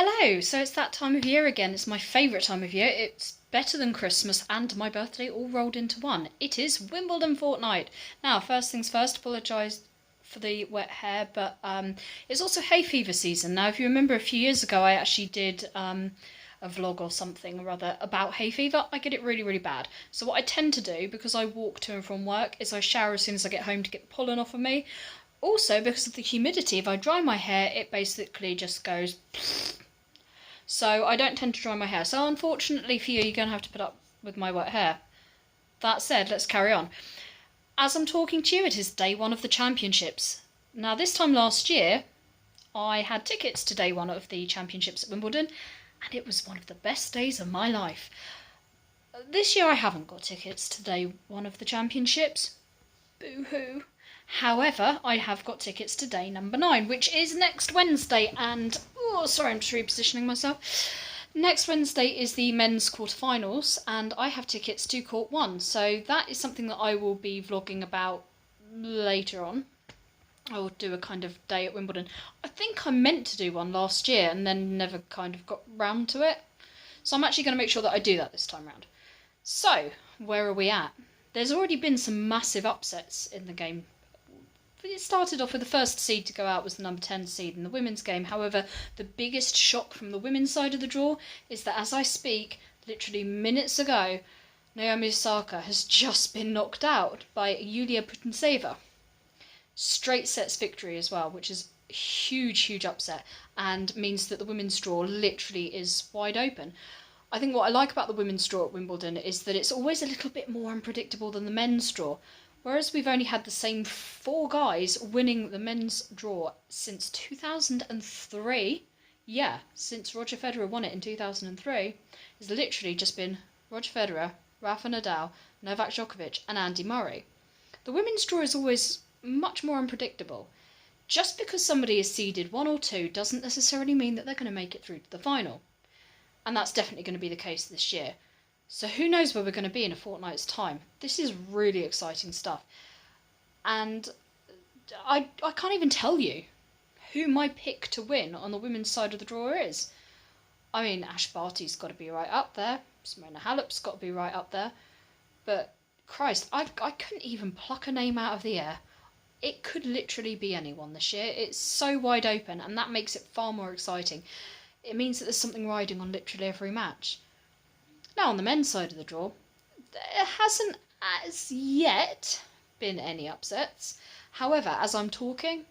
Hello, so it's that time of year again. It's my favourite time of year. It's better than Christmas and my birthday all rolled into one. It is Wimbledon fortnight. Now, first things first, apologise for the wet hair, but it's also hay fever season. Now, if you remember a few years ago, I actually did a vlog or something or other about hay fever. I get it really, really bad. So what I tend to do, because I walk to and from work, is I shower as soon as I get home to get the pollen off of me. Also, because of the humidity, if I dry my hair, it basically just goes... So I don't tend to dry my hair. So unfortunately for you, you're going to have to put up with my wet hair. That said, let's carry on. As I'm talking to you, it is day one of the championships. Now, this time last year, I had tickets to day one of the championships at Wimbledon, and it was one of the best days of my life. This year I haven't got tickets to day one of the championships. Boo-hoo. However, I have got tickets to day number 9, which is next Wednesday, and... oh, sorry, I'm just repositioning myself. Next Wednesday is the men's quarterfinals, and I have tickets to court 1, so that is something that I will be vlogging about later on. I will do a kind of day at Wimbledon. I think I meant to do one last year and then never kind of got round to it. So I'm actually going to make sure that I do that this time round. So, where are we at? There's already been some massive upsets in the game. It started off with the first seed to go out was the number 10 seed in the women's game. However, the biggest shock from the women's side of the draw is that as I speak, literally minutes ago, Naomi Osaka has just been knocked out by Yulia Putintseva. Straight sets victory as well, which is a huge, huge upset and means that the women's draw literally is wide open. I think what I like about the women's draw at Wimbledon is that it's always a little bit more unpredictable than the men's draw. Whereas we've only had the same 4 guys winning the men's draw since 2003. Yeah, since Roger Federer won it in 2003. It's literally just been Roger Federer, Rafa Nadal, Novak Djokovic and Andy Murray. The women's draw is always much more unpredictable. Just because somebody is seeded 1 or 2 doesn't necessarily mean that they're going to make it through to the final. And that's definitely going to be the case this year. So who knows where we're going to be in a fortnight's time. This is really exciting stuff. And I can't even tell you who my pick to win on the women's side of the draw is. I mean, Ash Barty's got to be right up there. Simona Halep's got to be right up there. But, Christ, I couldn't even pluck a name out of the air. It could literally be anyone this year. It's so wide open, and that makes it far more exciting. It means that there's something riding on literally every match. Now, on the men's side of the draw, there hasn't as yet been any upsets. However, as I'm talking,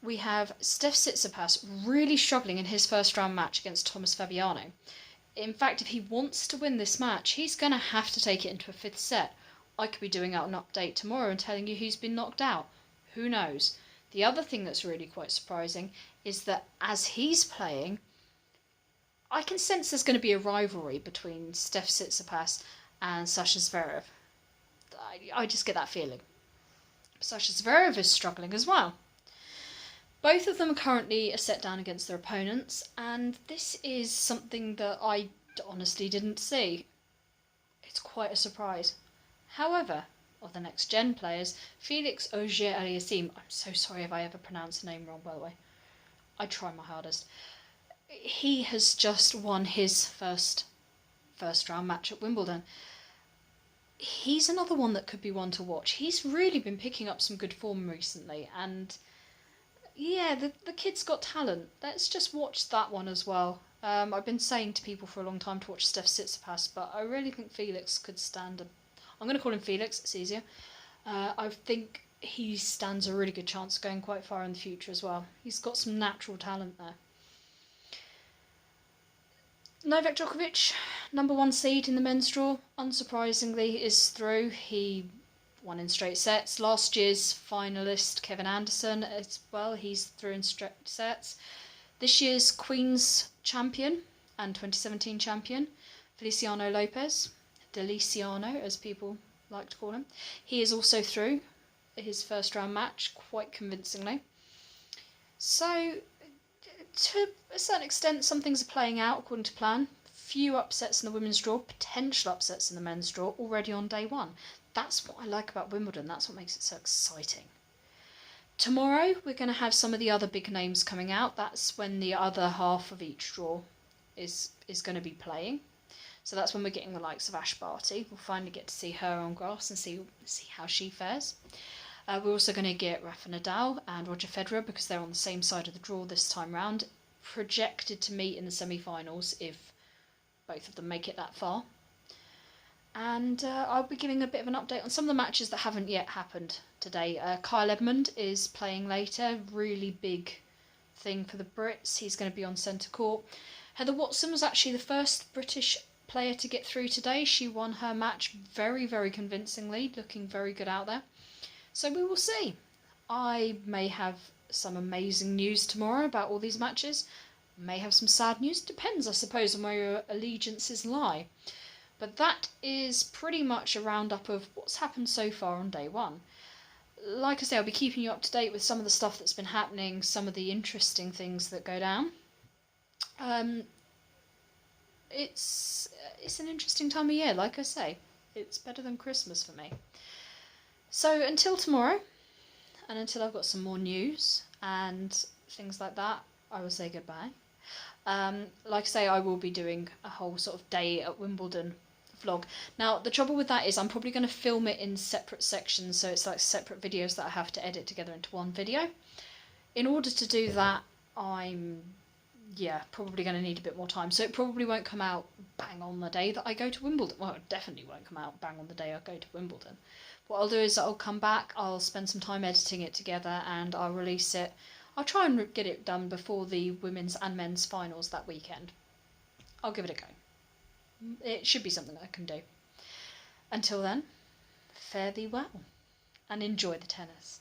we have Steph Tsitsipas really struggling in his first round match against Thomas Fabiano. In fact, if he wants to win this match, he's going to have to take it into a 5th set. I could be doing out an update tomorrow and telling you who's been knocked out. Who knows? The other thing that's really quite surprising is that as he's playing, I can sense there's going to be a rivalry between Steph Tsitsipas and Sasha Zverev. I just get that feeling. Sasha Zverev is struggling as well. Both of them are currently a set down against their opponents, and this is something that I honestly didn't see. It's quite a surprise. However, of the next gen players, Felix Auger-Aliassime, I'm so sorry if I ever pronounced the name wrong, by the way. I try my hardest. He has just won his first round match at Wimbledon. He's another one that could be one to watch. He's really been picking up some good form recently, and yeah, the kid's got talent. Let's just watch that one as well. I've been saying to people for a long time to watch Steph Tsitsipas, but I really think Felix could stand I'm going to call him Felix, it's easier. I think he stands a really good chance of going quite far in the future as well. He's got some natural talent there. Novak Djokovic, number 1 seed in the men's draw, unsurprisingly is through. He won in straight sets. Last year's finalist Kevin Anderson as well, he's through in straight sets. This year's Queen's champion and 2017 champion, Feliciano Lopez, Deliciano as people like to call him, he is also through his first round match quite convincingly. So, to a certain extent, some things are playing out according to plan. Few upsets in the women's draw, potential upsets in the men's draw already on day 1. That's what I like about Wimbledon. That's what makes it so exciting. Tomorrow we're going to have some of the other big names coming out. That's when the other half of each draw is going to be playing. So that's when we're getting the likes of Ash Barty. We'll finally get to see her on grass and see how she fares. We're also going to get Rafa Nadal and Roger Federer because they're on the same side of the draw this time round, projected to meet in the semi-finals if both of them make it that far. And I'll be giving a bit of an update on some of the matches that haven't yet happened today. Kyle Edmund is playing later, really big thing for the Brits. He's going to be on centre court. Heather Watson was actually the first British player to get through today. She won her match very, very convincingly, looking very good out there. So we will see. I may have some amazing news tomorrow about all these matches. May have some sad news. Depends, I suppose, on where your allegiances lie. But that is pretty much a roundup of what's happened so far on day one. Like I say, I'll be keeping you up to date with some of the stuff that's been happening, some of the interesting things that go down. It's an interesting time of year, like I say. It's better than Christmas for me. So until tomorrow, and until I've got some more news and things like that, I will say goodbye. Like I say, I will be doing a whole sort of day at Wimbledon vlog. Now, the trouble with that is I'm probably going to film it in separate sections, so it's like separate videos that I have to edit together into one video. In order to do that, I'm probably going to need a bit more time, so it probably won't come out bang on the day that I go to Wimbledon. Well, it definitely won't come out bang on the day I go to Wimbledon. What I'll do is I'll come back, I'll spend some time editing it together, and I'll release it. I'll try and get it done before the women's and men's finals that weekend. I'll give it a go. It should be something I can do. Until then, fare thee well, and enjoy the tennis.